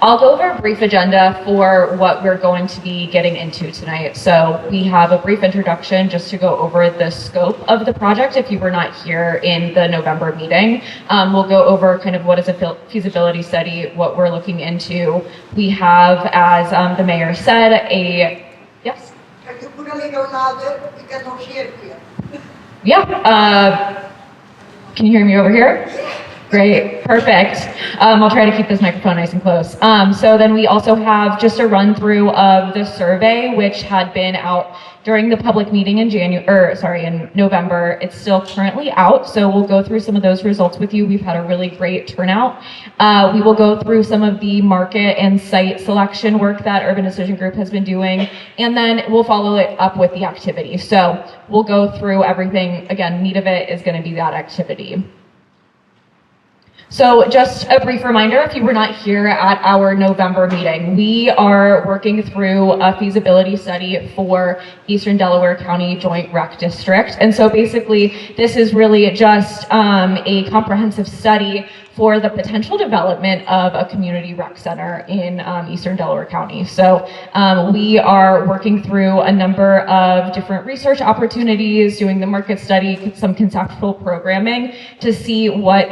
I'll go over a brief agenda for what we're going to be getting into tonight. So we have a brief introduction just to go over the scope of the project if you were not here in the November meeting. We'll go over kind of what is a feasibility study, what we're looking into. We have, as the mayor said, yes? Can you put a little louder? We cannot hear here. Yeah. Can you hear me over here? Great, perfect. I'll try to keep this microphone nice and close. So then we also have just a run through of the survey, which had been out during the public meeting in in November. It's still currently out, so we'll go through some of those results with you. We've had a really great turnout. We will go through some of the market and site selection work that Urban Decision Group has been doing, and then we'll follow it up with the activity. So we'll go through everything. Again, meat of it is going to be that activity. So just a brief reminder, if you were not here at our November meeting, we are working through a feasibility study for Eastern Delaware County Joint Rec District. And so basically, this is really just a comprehensive study for the potential development of a community rec center in Eastern Delaware County. So we are working through a number of different research opportunities, doing the market study, some conceptual programming to see what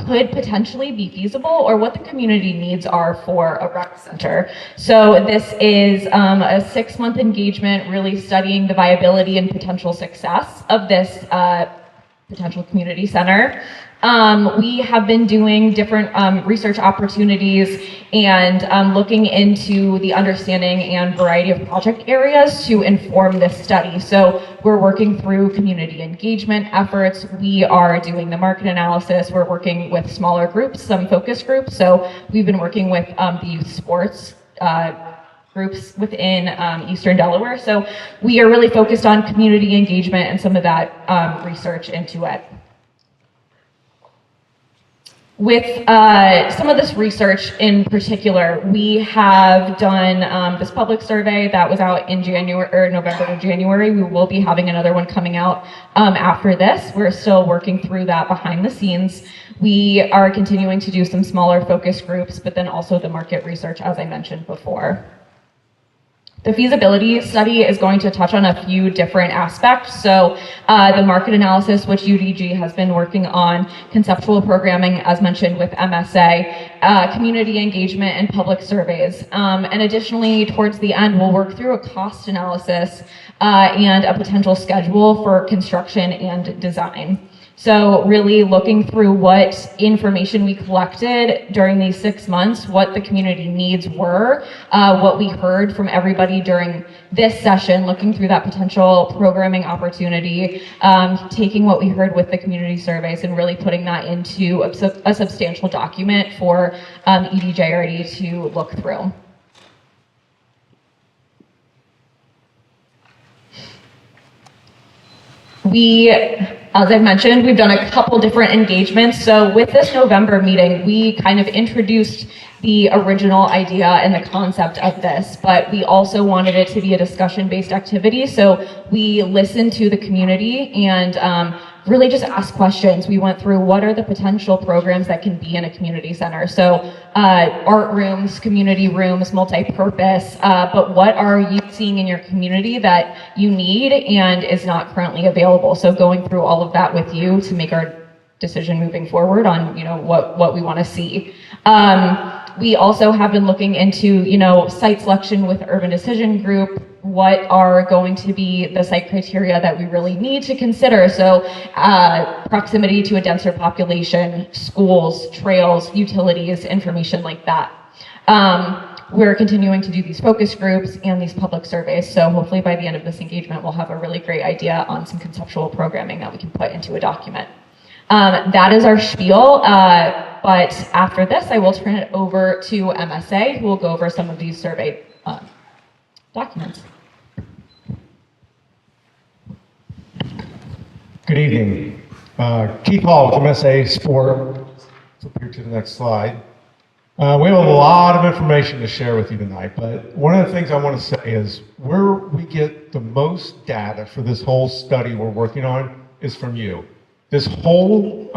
could potentially be feasible or what the community needs are for a rec center. So this is a 6-month engagement really studying the viability and potential success of this potential community center. We have been doing different research opportunities and looking into the understanding and variety of project areas to inform this study. So we're working through community engagement efforts. We are doing the market analysis. We're working with smaller groups, some focus groups. So we've been working with the youth sports groups within Eastern Delaware. So we are really focused on community engagement and some of that research into it. With some of this research in particular, we have done this public survey that was out in November to January. We will be having another one coming out after this. We're still working through that behind the scenes. We are continuing to do some smaller focus groups, but then also the market research, as I mentioned before. The feasibility study is going to touch on a few different aspects. So the market analysis, which UDG has been working on, conceptual programming, as mentioned with MSA, community engagement, and public surveys. And additionally, towards the end, we'll work through a cost analysis and a potential schedule for construction and design. So really looking through what information we collected during these 6 months, what the community needs were, what we heard from everybody during this session, looking through that potential programming opportunity, taking what we heard with the community surveys and really putting that into a substantial document for EDJRD to look through. As I mentioned, we've done a couple different engagements. So with this November meeting, we kind of introduced the original idea and the concept of this, but we also wanted it to be a discussion-based activity. So we listened to the community and really just asked questions. We went through what are the potential programs that can be in a community center. So art rooms, community rooms, multi-purpose, but what are you seeing in your community that you need and is not currently available? So going through all of that with you to make our decision moving forward on, what we want to see. We also have been looking into, site selection with Urban Decision Group. What are going to be the site criteria that we really need to consider? So proximity to a denser population, schools, trails, utilities, information like that. We're continuing to do these focus groups and these public surveys. So hopefully by the end of this engagement, we'll have a really great idea on some conceptual programming that we can put into a document. That is our spiel. But after this, I will turn it over to MSA, who will go over some of these survey documents. Good evening. Keith Hall with MSA Sport. Flip here to the next slide. We have a lot of information to share with you tonight, but one of the things I want to say is where we get the most data for this whole study we're working on is from you. This whole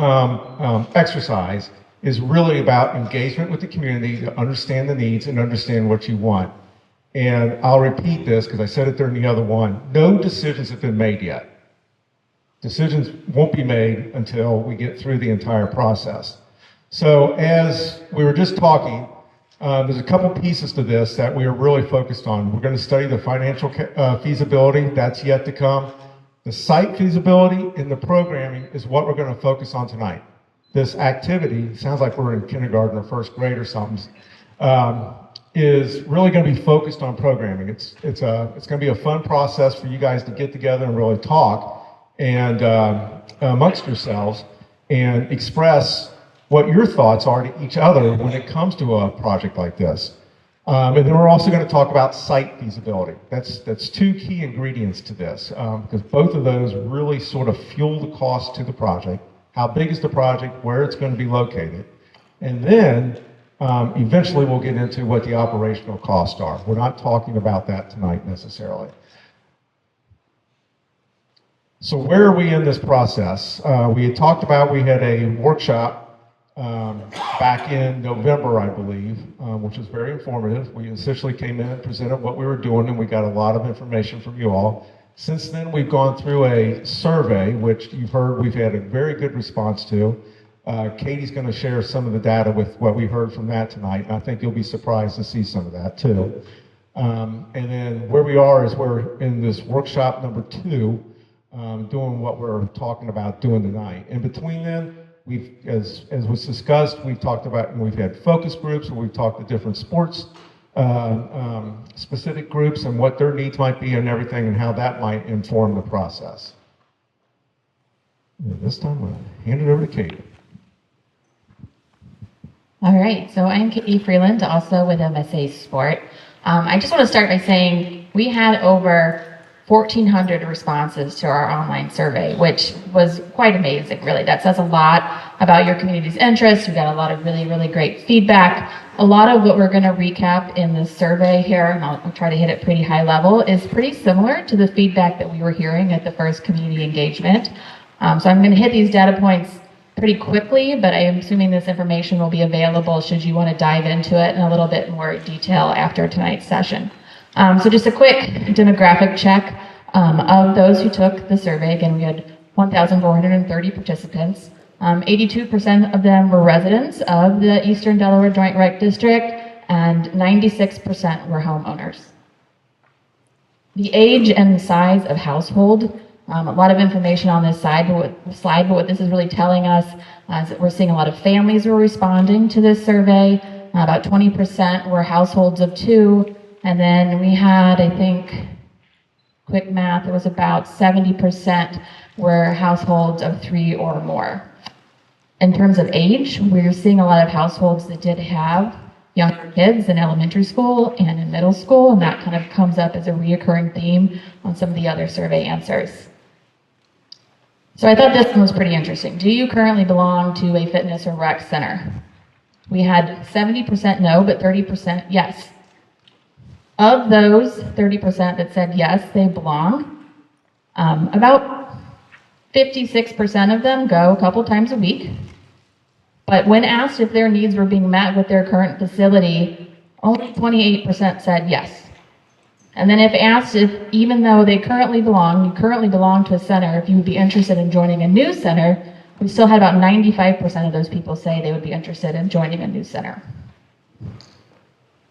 exercise is really about engagement with the community to understand the needs and understand what you want. And I'll repeat this because I said it during the other one. No decisions have been made yet. Decisions won't be made until we get through the entire process. So as we were just talking, there's a couple pieces to this that we are really focused on. We're going to study the financial feasibility. That's yet to come. The site feasibility and the programming is what we're going to focus on tonight. This activity, sounds like we're in kindergarten or first grade or something, is really going to be focused on programming. It's going to be a fun process for you guys to get together and really talk and amongst yourselves and express what your thoughts are to each other when it comes to a project like this. And then we're also going to talk about site feasibility. That's two key ingredients to this, because both of those really sort of fuel the cost to the project. How big is the project, where it's going to be located, and then eventually we'll get into what the operational costs are. We're not talking about that tonight necessarily. So where are we in this process? We had talked about, we had a workshop back in November, I believe, which was very informative. We essentially came in and presented what we were doing, and we got a lot of information from you all. Since then, we've gone through a survey, which you've heard we've had a very good response to. Katie's going to share some of the data with what we heard from that tonight, and I think you'll be surprised to see some of that too. And then where we are is we're in this workshop number 2, doing what we're talking about doing tonight. In between then, we've, as was discussed, we've talked about, and we've had focus groups where we've talked to different sports specific groups and what their needs might be and everything and how that might inform the process. And this time I'll hand it over to Katie. All right, so I'm Katie Freeland, also with MSA Sport. I just want to start by saying we had over 1,400 responses to our online survey, which was quite amazing, really. That says a lot about your community's interest. We got a lot of really, really great feedback. A lot of what we're going to recap in this survey here, and I'll try to hit it pretty high level, is pretty similar to the feedback that we were hearing at the first community engagement. So I'm going to hit these data points pretty quickly, but I am assuming this information will be available should you want to dive into it in a little bit more detail after tonight's session. So just a quick demographic check of those who took the survey. Again, we had 1,430 participants. 82% of them were residents of the Eastern Delaware Joint Rec District, and 96% were homeowners. The age and size of household, a lot of information on this slide, but what this is really telling us is that we're seeing a lot of families who are responding to this survey. About 20% were households of 2, and then we had, I think, quick math, it was about 70% were households of 3 or more. In terms of age, we're seeing a lot of households that did have younger kids in elementary school and in middle school, and that kind of comes up as a reoccurring theme on some of the other survey answers. So I thought this one was pretty interesting. Do you currently belong to a fitness or rec center? We had 70% no, but 30% yes. Of those 30% that said yes, they belong, about 56% of them go a couple times a week. But when asked if their needs were being met with their current facility, only 28% said yes. And then if asked if, even though you currently belong to a center, if you would be interested in joining a new center, we still had about 95% of those people say they would be interested in joining a new center.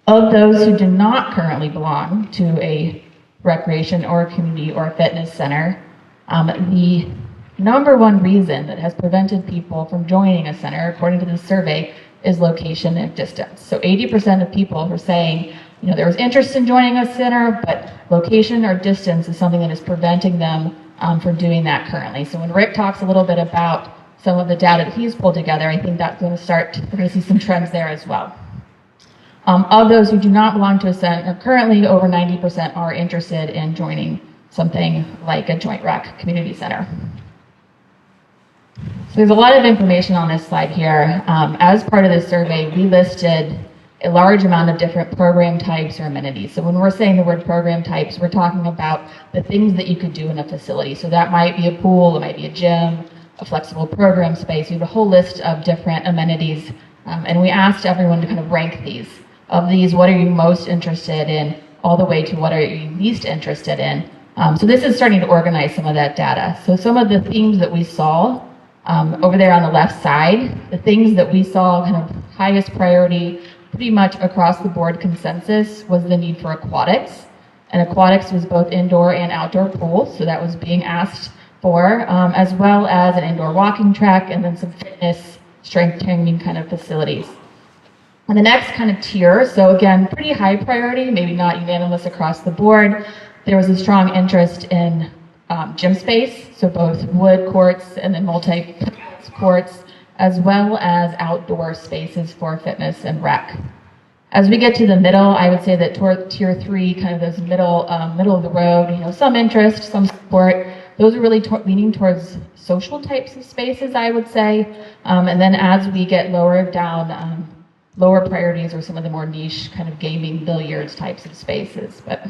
Of those who do not currently belong to a recreation or a community or a fitness center, the number one reason that has prevented people from joining a center, according to this survey, is location and distance. So 80% of people were saying, there was interest in joining a center, but location or distance is something that is preventing them from doing that currently. So when Rick talks a little bit about some of the data that he's pulled together, I think that's going to we're going to see some trends there as well. Of those who do not belong to a center, currently over 90% are interested in joining something like a joint rec community center. So there's a lot of information on this slide here. As part of this survey, we listed a large amount of different program types or amenities. So when we're saying the word program types, we're talking about the things that you could do in a facility. So that might be a pool, it might be a gym, a flexible program space. We have a whole list of different amenities, and we asked everyone to kind of rank these. Of these, what are you most interested in, all the way to what are you least interested in. So this is starting to organize some of that data. So some of the themes that we saw over there on the left side, the things that we saw kind of highest priority, pretty much across the board consensus, was the need for aquatics. And aquatics was both indoor and outdoor pools, so that was being asked for, as well as an indoor walking track and then some fitness, strength training kind of facilities. And the next kind of tier, so again, pretty high priority, maybe not unanimous across the board, there was a strong interest in gym space, so both wood courts and then multi-purpose courts, as well as outdoor spaces for fitness and rec. As we get to the middle, I would say that toward tier 3, kind of those middle of the road, some interest, some support, those are really leaning towards social types of spaces, I would say. And then as we get lower down, lower priorities are some of the more niche kind of gaming, billiards types of spaces. But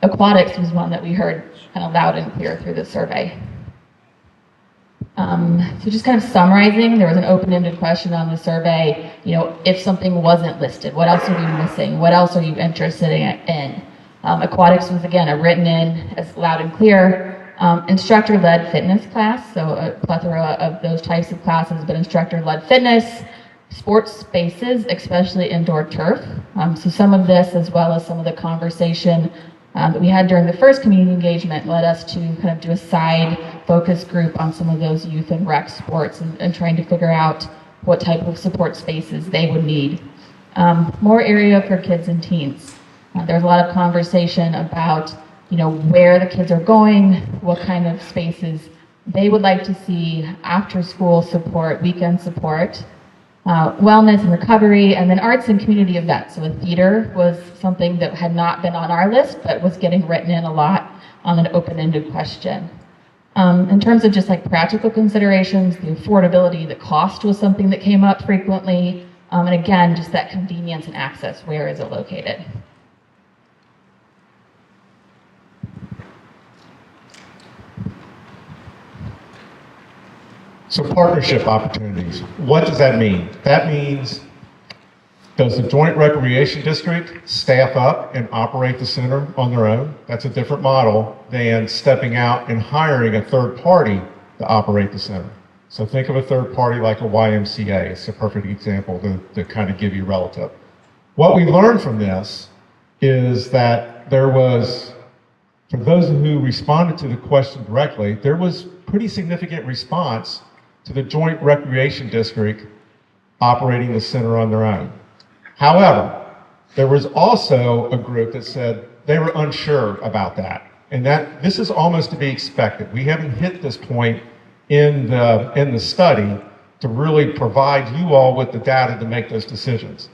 aquatics was one that we heard kind of loud and clear through the survey. So just kind of summarizing, there was an open-ended question on the survey, if something wasn't listed, what else are you missing? What else are you interested in? Aquatics was, again, a written in as loud and clear. Instructor-led fitness class, so a plethora of those types of classes, but instructor-led fitness, sports spaces, especially indoor turf. So some of this, as well as some of the conversation that we had during the first community engagement, led us to kind of do a side focus group on some of those youth and rec sports and trying to figure out what type of support spaces they would need. More area for kids and teens. There's a lot of conversation about where the kids are going, what kind of spaces they would like to see, after school support, weekend support, wellness and recovery, and then arts and community events. So a theater was something that had not been on our list, but was getting written in a lot on an open-ended question. In terms of just like practical considerations, the affordability, the cost was something that came up frequently, and again, just that convenience and access, where is it located? So partnership opportunities, what does that mean? That means, does the Joint Recreation District staff up and operate the center on their own? That's a different model than stepping out and hiring a third party to operate the center. So think of a third party like a YMCA. It's a perfect example to kind of give you relative. What we learned from this is that there was, for those who responded to the question directly, there was pretty significant response to the Joint Recreation District operating the center on their own. However, there was also a group that said they were unsure about that, and that this is almost to be expected. We haven't hit this point in the study to really provide you all with the data to make those decisions.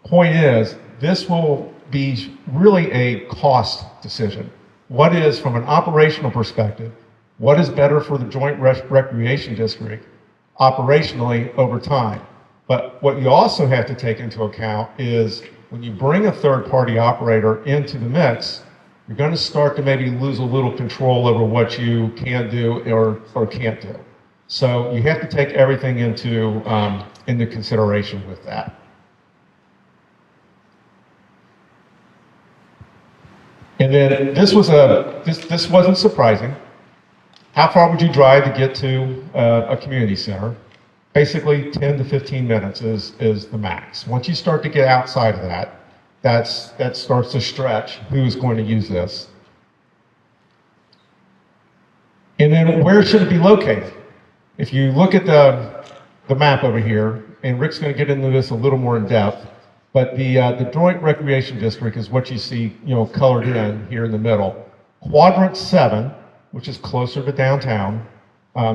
Point is, this will be really a cost decision. What is, from an operational perspective, what is better for the Joint Recreation District operationally over time? But what you also have to take into account is when you bring a third-party operator into the mix, you're going to start to maybe lose a little control over what you can do or can't do. So you have to take everything into consideration with that. And then this wasn't surprising. How far would you drive to get to a community center? Basically 10 to 15 minutes is the max. Once you start to get outside of that, that starts to stretch who's going to use this. And then where should it be located? If you look at the map over here, and Rick's going to get into this a little more in depth, but the Joint Recreation District is what you see, colored in here in the middle. Quadrant 7, which is closer to downtown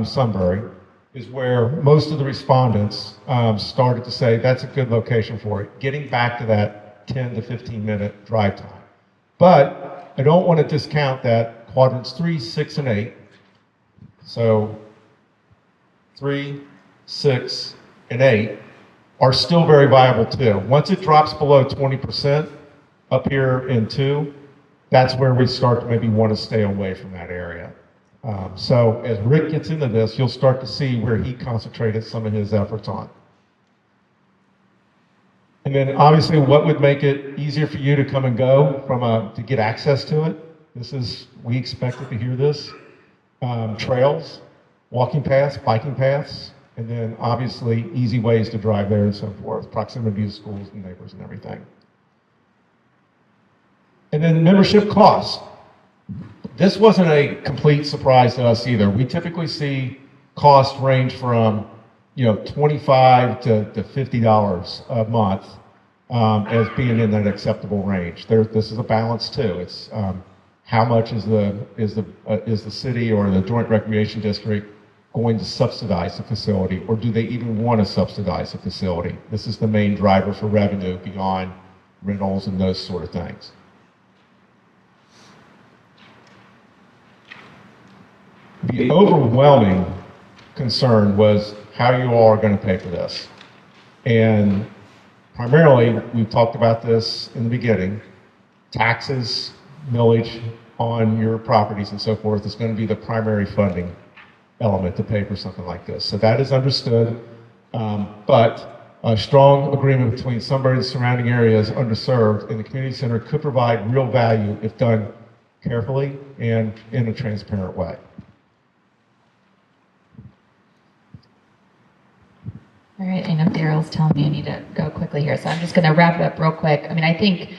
Sunbury, is where most of the respondents started to say that's a good location for it, getting back to that 10 to 15 minute drive time. But I don't want to discount that quadrants 3, 6, and 8. So 3, 6, and 8 are still very viable too. Once it drops below 20% up here in 2, that's where we start to maybe want to stay away from that area. So as Rick gets into this, you'll start to see where he concentrated some of his efforts on. And then obviously what would make it easier for you to come and go to get access to it? We expected to hear this. Trails, walking paths, biking paths, and then obviously easy ways to drive there and so forth, proximity to schools and neighbors and everything. And then membership costs. This wasn't a complete surprise to us either. We typically see costs range from $25 to $50 a month as being in that acceptable range. This is a balance too. It's how much is the city or the joint recreation district going to subsidize the facility, or do they even want to subsidize the facility? This is the main driver for revenue beyond rentals and those sort of things. The overwhelming concern was how you all are going to pay for this. And primarily, we've talked about this in the beginning, taxes, millage on your properties and so forth is going to be the primary funding element to pay for something like this. So that is understood, but a strong agreement between Sunbury and the surrounding areas underserved, and the community center could provide real value if done carefully and in a transparent way. All right, I know Daryl's telling me I need to go quickly here, so I'm just going to wrap it up real quick. I mean, I think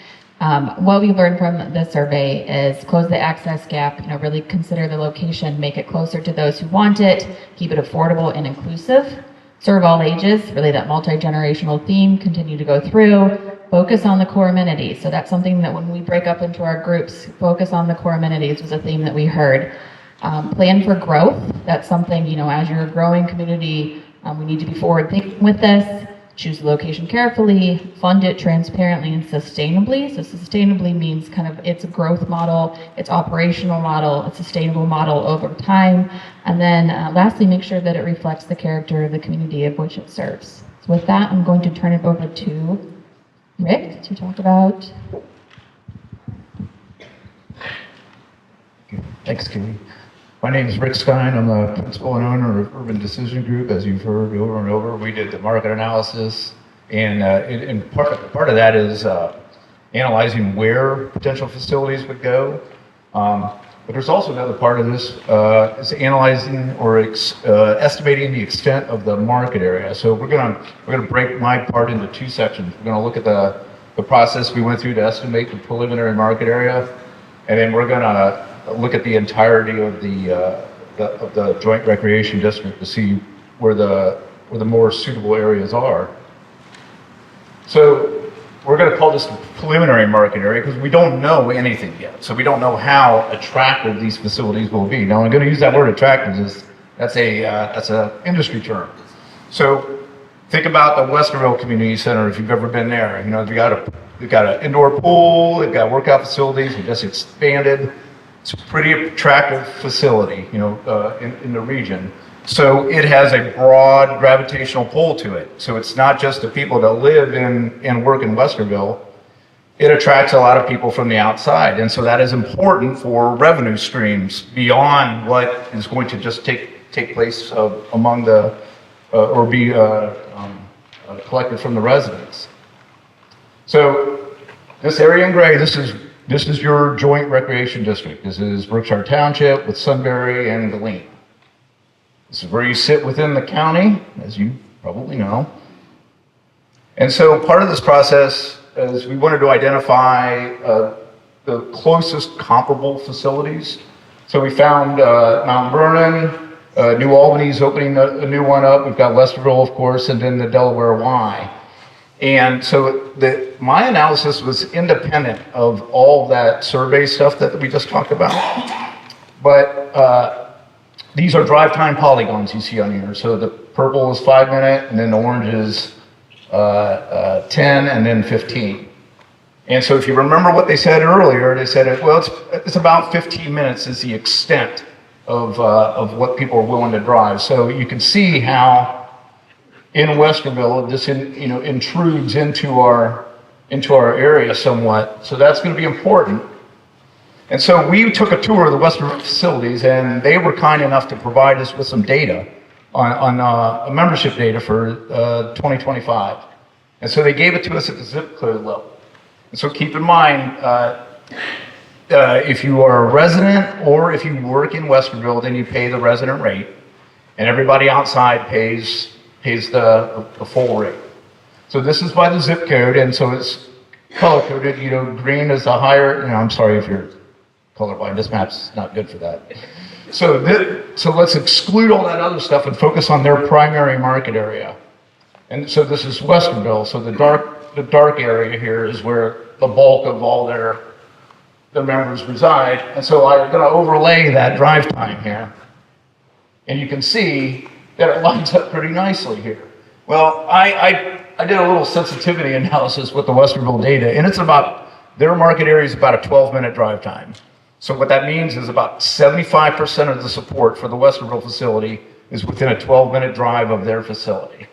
what we learned from the survey is close the access gap, really consider the location, make it closer to those who want it, keep it affordable and inclusive, serve all ages, really that multi-generational theme, continue to go through, focus on the core amenities. So that's something that when we break up into our groups, focus on the core amenities was a theme that we heard. Plan for growth, that's something, as you're a growing community, we need to be forward thinking with this. Choose the location carefully, fund it transparently and sustainably. So sustainably means kind of it's a growth model, it's operational model, it's sustainable model over time. And then lastly, make sure that it reflects the character of the community of which it serves. So with that, I'm going to turn it over to Rick to talk about. Thanks, Katie. My name is Rick Stein. I'm the principal and owner of Urban Decision Group. As you've heard over and over, we did the market analysis, and part of that is analyzing where potential facilities would go. But there's also another part of this is analyzing or estimating the extent of the market area. So we're gonna break my part into two sections. We're gonna look at the process we went through to estimate the preliminary market area, and then we're gonna look at the entirety of the joint recreation district to see where the more suitable areas are. So we're going to call this the preliminary market area because we don't know anything yet. So we don't know how attractive these facilities will be. Now I'm going to use that word attractive. That's a industry term. So think about the Westerville Community Center if you've ever been there. They've got an indoor pool, they've got workout facilities, we just expanded. It's a pretty attractive facility, in the region. So it has a broad gravitational pull to it. So it's not just the people that live and work in Westerville. It attracts a lot of people from the outside. And so that is important for revenue streams beyond what is going to just take place among or be collected from the residents. So this area in gray, this is your joint recreation district. This is Berkshire Township with Sunbury and Galene. This is where you sit within the county, as you probably know. And so part of this process is we wanted to identify the closest comparable facilities. So we found Mount Vernon, New Albany's opening a new one up. We've got Westerville, of course, and then the Delaware Y. And so my analysis was independent of all that survey stuff that we just talked about. But these are drive time polygons you see on here. So the purple is 5 minute, and then the orange is 10, and then 15. And so if you remember what they said earlier, they said, it's about 15 minutes is the extent of what people are willing to drive. So you can see how in Westerville, this intrudes into our area somewhat. So that's going to be important. And so we took a tour of the Western facilities, and they were kind enough to provide us with some data on membership data for 2025. And so they gave it to us at the zip code level. And so keep in mind, if you are a resident or if you work in Westerville, then you pay the resident rate, and everybody outside pays the full rate. So this is by the zip code, and so it's color coded. You know, green is the higher. I'm sorry if you're colorblind. This map's not good for that. So let's exclude all that other stuff and focus on their primary market area. And so this is Westerville. So the dark area here is where the bulk of all their members reside. And so I'm going to overlay that drive time here. And you can see that it lines up pretty nicely here. Well, I did a little sensitivity analysis with the Westerville data, and it's about, their market area is about a 12-minute drive time. So what that means is about 75% of the support for the Westerville facility is within a 12-minute drive of their facility.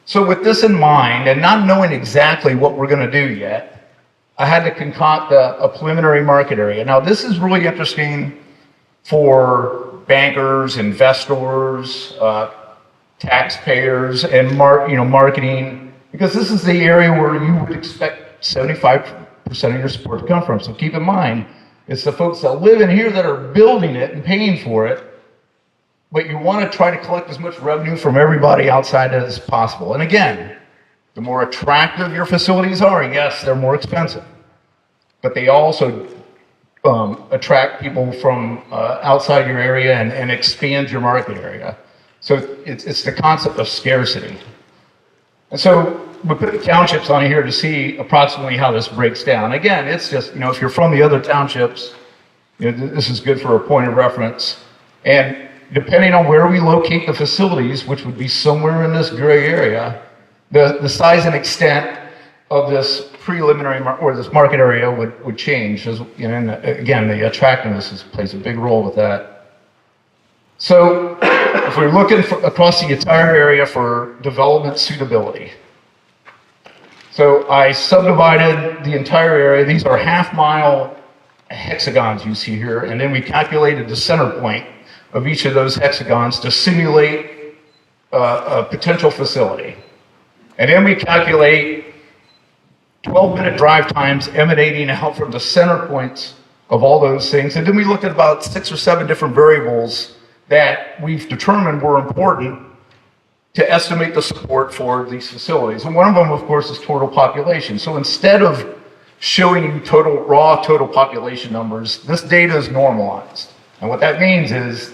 So with this in mind, and not knowing exactly what we're going to do yet, I had to concoct a preliminary market area. Now, this is really interesting for bankers, investors, taxpayers, and marketing, because this is the area where you would expect 75% of your support to come from. So keep in mind, it's the folks that live in here that are building it and paying for it, but you want to try to collect as much revenue from everybody outside as possible. And again, the more attractive your facilities are, yes, they're more expensive, but they also attract people from outside your area and expand your market area. So it's the concept of scarcity. And so we put the townships on here to see approximately how this breaks down. Again, it's just, if you're from the other townships, this is good for a point of reference. And depending on where we locate the facilities, which would be somewhere in this gray area, the size and extent of this preliminary or this market area would change. And again, the attractiveness plays a big role with that. So if we're looking across the entire area for development suitability, so I subdivided the entire area. These are half-mile hexagons you see here, and then we calculated the center point of each of those hexagons to simulate a potential facility. And then we calculate 12-minute drive times emanating out from the center points of all those things. And then we looked at about 6 or 7 different variables that we've determined were important to estimate the support for these facilities. And one of them, of course, is total population. So instead of showing you raw total population numbers, this data is normalized. And what that means is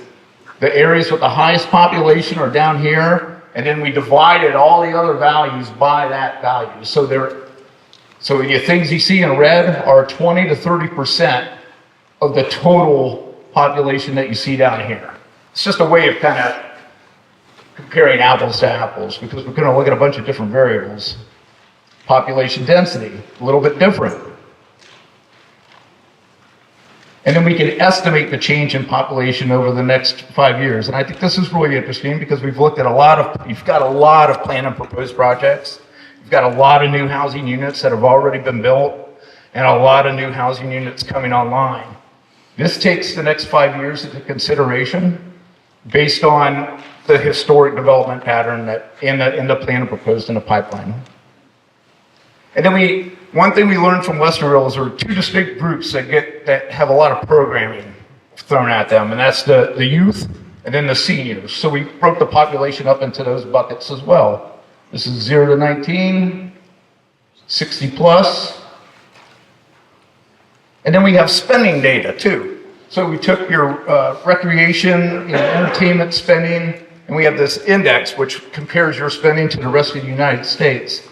the areas with the highest population are down here, and then we divided all the other values by that value. So the things you see in red are 20 to 30% of the total population that you see down here. It's just a way of kind of comparing apples to apples, because we're going to look at a bunch of different variables. Population density, a little bit different. And then we can estimate the change in population over the next 5 years. And I think this is really interesting because we've looked at you've got a lot of planned and proposed projects. You've got a lot of new housing units that have already been built and a lot of new housing units coming online. This takes the next 5 years into consideration based on the historic development pattern that in the plan and proposed in the pipeline. And then one thing we learned from Westerville is there are 2 distinct groups that have a lot of programming thrown at them, and that's the youth and then the seniors. So we broke the population up into those buckets as well. This is 0 to 19, 60 plus, and then we have spending data too. So we took your recreation, entertainment spending, and we have this index which compares your spending to the rest of the United States.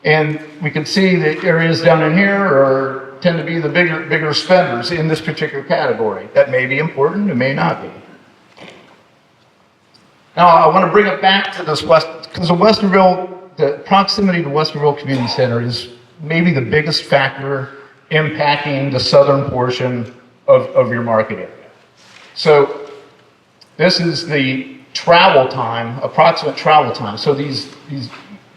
And we can see the areas down in here tend to be the bigger spenders in this particular category. That may be important, it may not be. Now I want to bring it back to this because the proximity to Westerville Community Center is maybe the biggest factor impacting the southern portion of your market area. So this is the travel time, approximate travel time. So these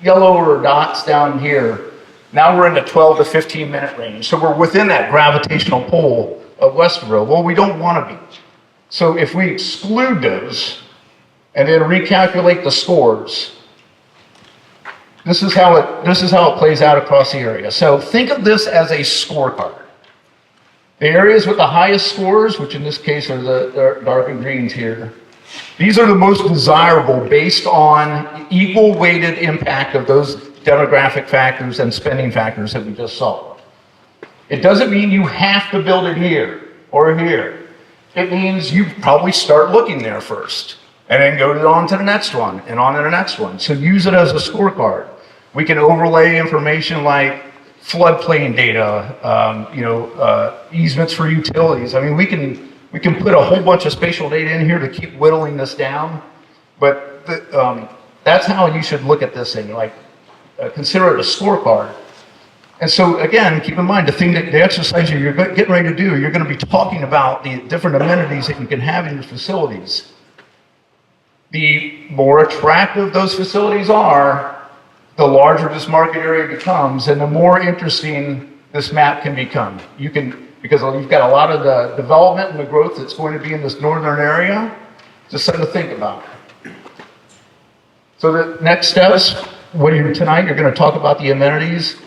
yellower dots down here Now we're in the 12 to 15 minute range. So we're within that gravitational pull of Westerville. Well, we don't want to be. So if we exclude those and then recalculate the scores, this is how it plays out across the area. So think of this as a scorecard. The areas with the highest scores, which in this case are the dark and greens here, these are the most desirable based on equal weighted impact of those demographic factors and spending factors that we just saw. It doesn't mean you have to build it here or here. It means you probably start looking there first and then go on to the next one and on to the next one. So use it as a scorecard. We can overlay information like floodplain data, easements for utilities. I mean, we can put a whole bunch of spatial data in here to keep whittling this down, but that's how you should look at this thing. Like, consider it a scorecard. And so again, keep in mind the exercise you're getting ready to do. You're going to be talking about the different amenities that you can have in your facilities. The more attractive those facilities are, the larger this market area becomes, and the more interesting this map can become. Because you've got a lot of the development and the growth that's going to be in this northern area, just something to think about. So the next steps, tonight you're going to talk about the amenities.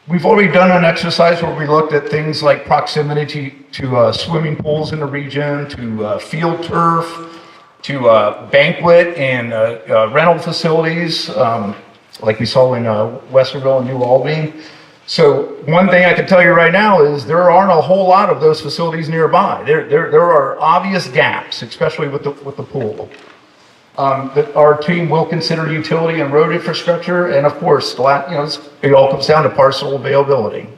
We've already done an exercise where we looked at things like proximity to swimming pools in the region, to field turf, to banquet and rental facilities, like we saw in Westerville and New Albany. So one thing I can tell you right now is there aren't a whole lot of those facilities nearby. There are obvious gaps, especially with the pool. That our team will consider utility and road infrastructure, and of course, it all comes down to parcel availability.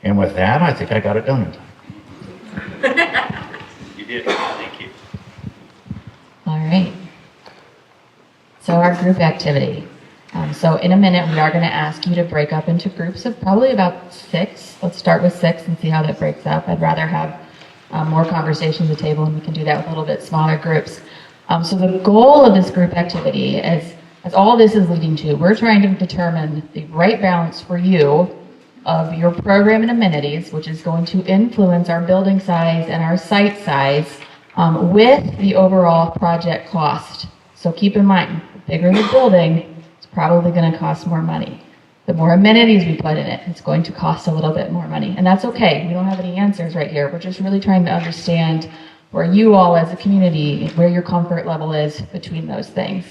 And with that, I think I got it done in time. You did. Thank you. All right. So our group activity. So in a minute, we are going to ask you to break up into groups of probably about 6. Let's start with 6 and see how that breaks up. I'd rather have more conversations at the table, and we can do that with a little bit smaller groups. So the goal of this group activity, as all this is leading to, we're trying to determine the right balance for you of your program and amenities, which is going to influence our building size and our site size, with the overall project cost. So keep in mind, the bigger the building, it's probably going to cost more money. The more amenities we put in it, it's going to cost a little bit more money. And that's okay. We don't have any answers right here. We're just really trying to understand where you all as a community, where your comfort level is between those things.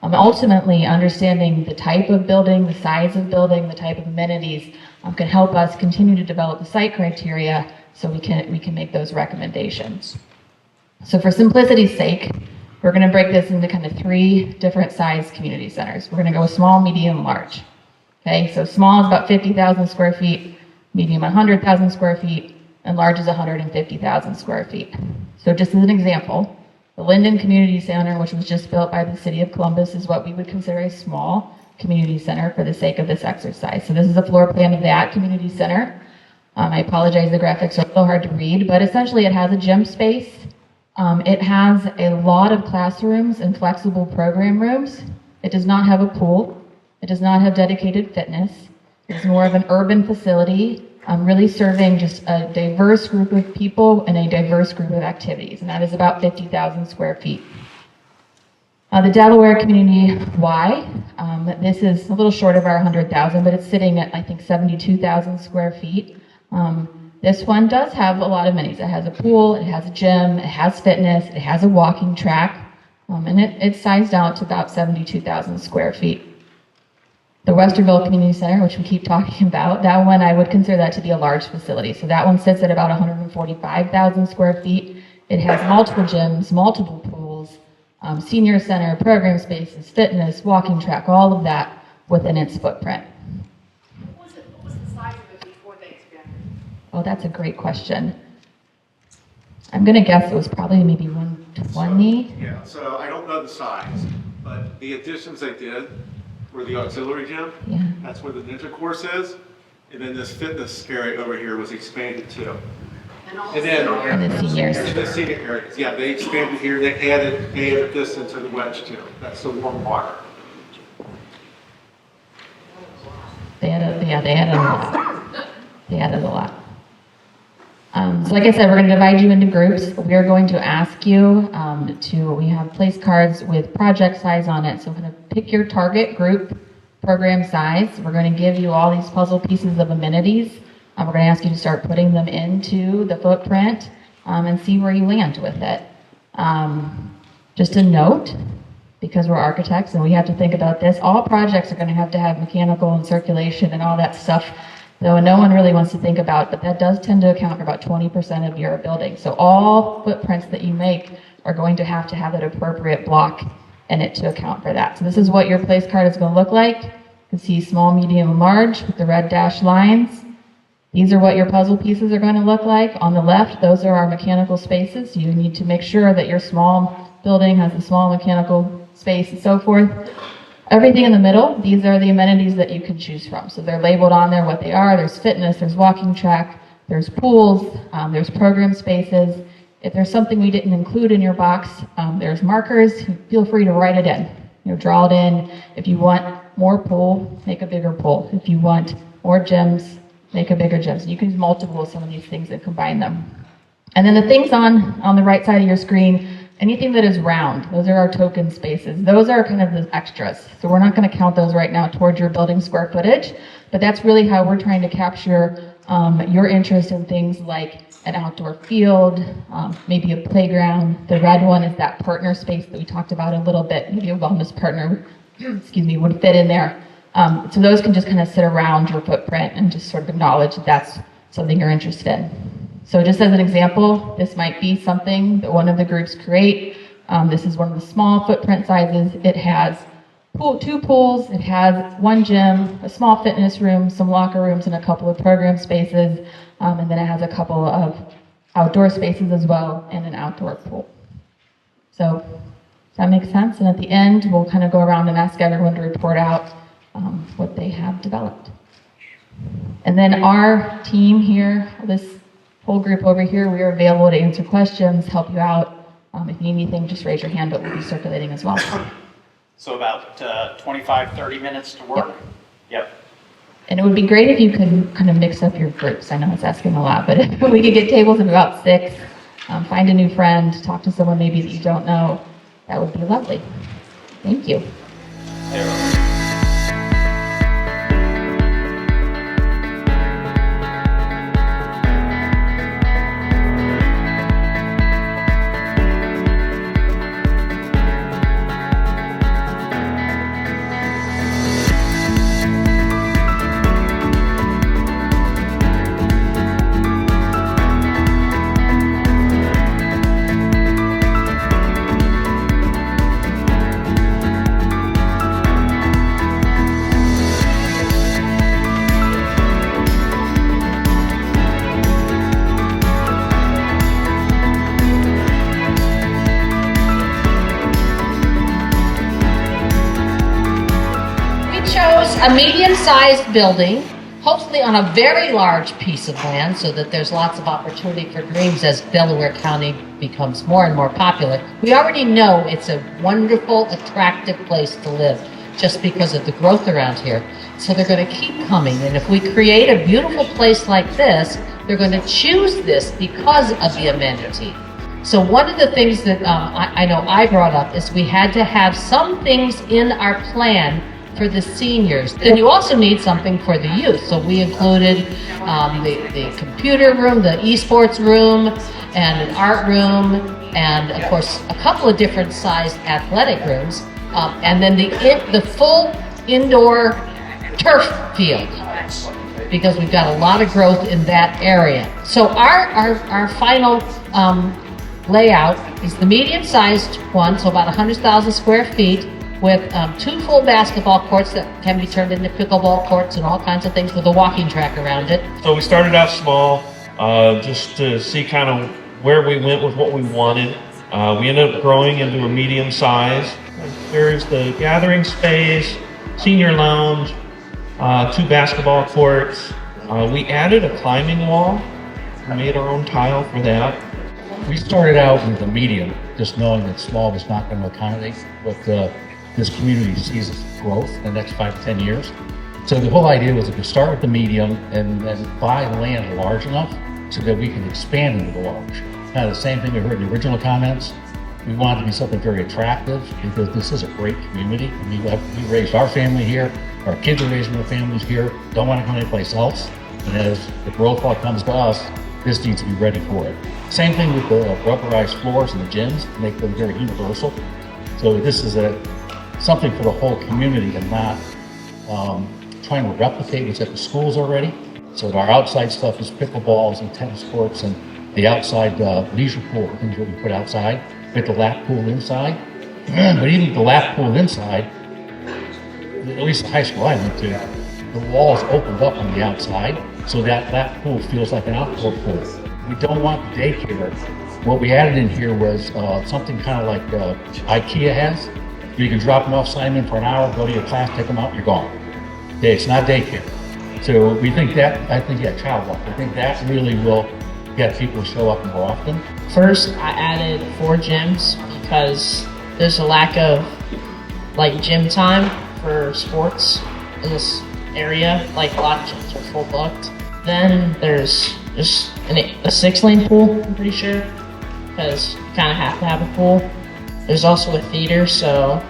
Ultimately, understanding the type of building, the size of building, the type of amenities can help us continue to develop the site criteria so we can make those recommendations. So for simplicity's sake, we're going to break this into kind of 3 different size community centers. We're going to go small, medium, large. Okay, so small is about 50,000 square feet, medium 100,000 square feet, and large is 150,000 square feet. So just as an example, the Linden Community Center, which was just built by the City of Columbus, is what we would consider a small community center for the sake of this exercise. So this is a floor plan of that community center. I apologize, the graphics are a little hard to read, but essentially it has a gym space. It has a lot of classrooms and flexible program rooms. It does not have a pool. It does not have dedicated fitness. It's more of an urban facility, really serving just a diverse group of people and a diverse group of activities, and that is about 50,000 square feet. The Delaware Community Y, this is a little short of our 100,000, but it's sitting at, I think, 72,000 square feet. This one does have a lot of amenities. It has a pool, it has a gym, it has fitness, it has a walking track, and it's sized out to about 72,000 square feet. The Westerville Community Center, which we keep talking about, that one I would consider that to be a large facility. So that one sits at about 145,000 square feet. It has multiple gyms, multiple pools, senior center, program spaces, fitness, walking track, all of that within its footprint. What was the size of it before they expanded? Oh, that's a great question. I'm going to guess it was probably maybe 120. Yeah, so I don't know the size, but the additions they did were the auxiliary gym. Yeah. That's where the ninja course is. And then this fitness area over here was expanded too. And then And the seniors. and the senior areas, yeah, they expanded here. They added this into the wedge too. That's the warm water. They added a lot. They added a lot. So like I said, we're going to divide you into groups. We are going to ask you we have place cards with project size on it. So we're going to pick your target group program size. We're going to give you all these puzzle pieces of amenities. We're going to ask you to start putting them into the footprint and see where you land with it. Just a note, because we're architects and we have to think about this, all projects are going to have mechanical and circulation and all that stuff, though no one really wants to think about, but that does tend to account for about 20% of your building. So all footprints that you make are going to have that appropriate block in it to account for that. So this is what your place card is going to look like. You can see small, medium, and large with the red dashed lines. These are what your puzzle pieces are going to look like. On the left, those are our mechanical spaces. You need to make sure that your small building has a small mechanical space and so forth. Everything in the middle, these are the amenities that you can choose from. So they're labeled on there what they are. There's fitness, there's walking track, there's pools, there's program spaces. If there's something we didn't include in your box, there's markers. Feel free to write it in. Draw it in. If you want more pool, make a bigger pool. If you want more gyms, make a bigger gym. So you can use multiple of some of these things and combine them. And then the things on the right side of your screen, anything that is round, those are our token spaces. Those are kind of the extras. So we're not going to count those right now towards your building square footage, but that's really how we're trying to capture your interest in things like an outdoor field, maybe a playground. The red one is that partner space that we talked about a little bit. Maybe a wellness partner, would fit in there. So those can just kind of sit around your footprint and just sort of acknowledge that that's something you're interested in. So just as an example, this might be something that one of the groups create. This is one of the small footprint sizes. It has two pools, it has one gym, a small fitness room, some locker rooms, and a couple of program spaces. And then it has a couple of outdoor spaces as well and an outdoor pool. So does that make sense? And at the end, we'll kind of go around and ask everyone to report out what they have developed. And then our team here, this whole group over here, we are available to answer questions, help you out. If you need anything, just raise your hand, but we'll be circulating as well. So about 25, 30 minutes to work? Yep. And it would be great if you could kind of mix up your groups. I know it's asking a lot, but if we could get tables of about 6, find a new friend, talk to someone maybe that you don't know, that would be lovely. Thank you. A medium-sized building, hopefully on a very large piece of land so that there's lots of opportunity for dreams as Delaware County becomes more and more popular. We already know it's a wonderful, attractive place to live just because of the growth around here. So they're going to keep coming. And if we create a beautiful place like this, they're going to choose this because of the amenity. So one of the things that I know I brought up is we had to have some things in our plan for the seniors. Then you also need something for the youth. So we included the computer room, the esports room, and an art room, and of course a couple of different sized athletic rooms, and then the full indoor turf field, because we've got a lot of growth in that area. So our final layout is the medium-sized one, so about 100,000 square feet, with 2 full basketball courts that can be turned into pickleball courts and all kinds of things with a walking track around it. So we started out small, just to see kind of where we went with what we wanted. We ended up growing into a medium size. There's the gathering space, senior lounge, 2 basketball courts. We added a climbing wall. We made our own tile for that. We started out with a medium, just knowing that small was not going to accommodate what this community sees as growth in the next 5 to 10 years. So the whole idea was to start with the medium and then buy land large enough so that we can expand into the large. Kind of the same thing we heard in the original comments. We wanted to be something very attractive because this is a great community. We raised our family here, our kids are raising their families here, don't want to go anyplace else. And as the growth all comes to us, this needs to be ready for it. Same thing with the rubberized floors and the gyms, make them very universal. So this is something for the whole community and not trying to replicate what's at the schools already. So our outside stuff is pickleballs and tennis courts and the outside leisure pool, things that we put outside, with the lap pool inside. But even with the lap pool inside, at least the high school I went to, the walls opened up on the outside, so that lap pool feels like an outdoor pool. We don't want daycare. What we added in here was something kind of like IKEA has. You can drop them off, sign them in for an hour, go to your class, take them out, you're gone. Okay, it's not daycare. So we think that, child walk. I think that really will get people to show up more often. First, I added 4 gyms because there's a lack of like gym time for sports in this area. Like a lot of gyms are full booked. Then there's just a 6-lane pool, I'm pretty sure, because you kind of have to have a pool. There's also a theater, so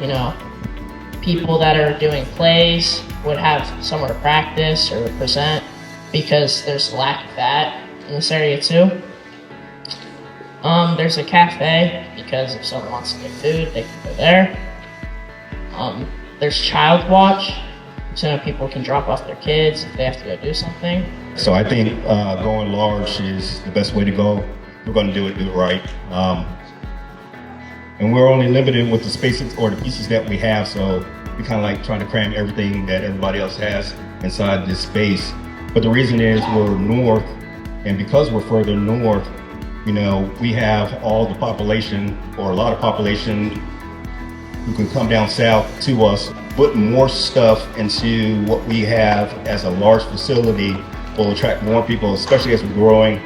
people that are doing plays would have somewhere to practice or present because there's a lack of that in this area too. There's a cafe because if someone wants to get food, they can go there. There's Child Watch, so people can drop off their kids if they have to go do something. So I think going large is the best way to go. We're going to do it right. And we're only limited with the spaces or the pieces that we have, so we kind of like trying to cram everything that everybody else has inside this space. But the reason is we're north, and because we're further north, we have all the population, or a lot of population, who can come down south to us. Put more stuff into what we have as a large facility will attract more people, especially as we're growing.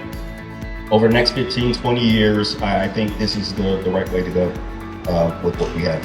Over the next 15, 20 years, I think this is the right way to go with what we have.